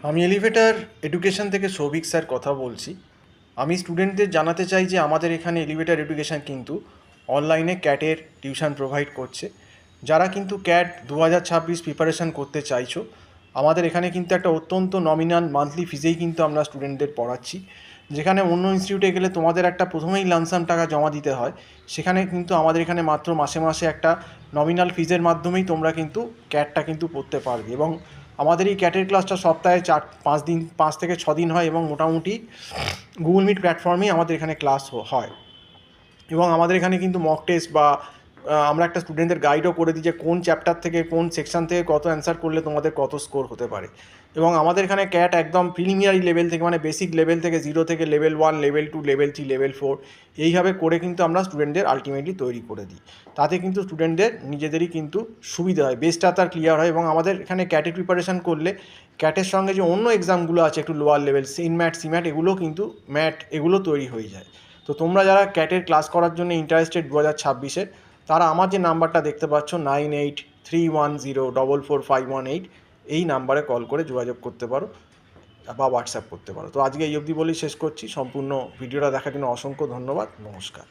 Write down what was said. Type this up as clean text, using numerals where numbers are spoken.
আমি elevator education থেকে Souvik sir কথা বলছি। আমি স্টুডেন্টদের জানাতে চাই যে আমাদের এখানে এলিভেটর এডুকেশন কিন্তু অনলাইনে ক্যাটের টিউশন প্রোভাইড করছে। যারা কিন্তু ক্যাট 2026 প্রিপারেশান করতে চাইছো, আমাদের এখানে কিন্তু একটা অত্যন্ত নমিনাল মান্থলি ফিজেই কিন্তু আমরা স্টুডেন্টদের পড়াচ্ছি। যেখানে অন্য ইনস্টিটিউটে গেলে তোমাদের একটা প্রথমেই লামসাম টাকা জমা দিতে হয়, সেখানে কিন্তু আমাদের এখানে মাত্র মাসে মাসে একটা নমিনাল ফিজের মাধ্যমেই তোমরা কিন্তু ক্যাটটা কিন্তু পড়তে পারবে। এবং আমাদের এই ক্যাটের ক্লাসটা সপ্তাহে 5 থেকে 6 দিন হয় এবং মোটামুটি গুগল মিট প্ল্যাটফর্মেই আমাদের এখানে ক্লাস হয়। এবং আমাদের এখানে কিন্তু মক টেস্ট বা আমরা একটা স্টুডেন্টদের গাইডও করে দিই যে কোন চ্যাপ্টার থেকে কোন সেকশন থেকে কত অ্যান্সার করলে তোমাদের কত স্কোর হতে পারে। এবং আমাদের এখানে ক্যাট একদম প্রিলিমিনারি লেভেল থেকে, মানে বেসিক লেভেল থেকে 0 থেকে লেভেল 1, লেভেল 2, লেভেল 3, লেভেল 4 এইভাবে করে কিন্তু আমরা স্টুডেন্টদের আলটিমেটলি তৈরি করে দিই। তাতে কিন্তু স্টুডেন্টদের নিজেদেরই কিন্তু সুবিধা হয়, বেসটা তার ক্লিয়ার হয়। এবং আমাদের এখানে ক্যাটের প্রিপারেশান করলে ক্যাটের সঙ্গে যে অন্য এক্সামগুলো আছে একটু লোয়ার লেভেল, ইনম্যাট, সিম্যাট, এগুলো কিন্তু ম্যাট এগুলো তৈরি হয়ে যায়। তো তোমরা যারা ক্যাটের ক্লাস করার জন্য ইন্টারেস্টেড 2026-এ, তারা আমার যে নাম্বারটা দেখতে পাচ্ছ 9831044518 এই নাম্বারে কল করে যোগাযোগ করতে পারো বা হোয়াটসঅ্যাপ করতে পারো। তো আজকে এই অবধি বলেই শেষ করছি। সম্পূর্ণ ভিডিওটা দেখার জন্য অসংখ্য ধন্যবাদ। নমস্কার।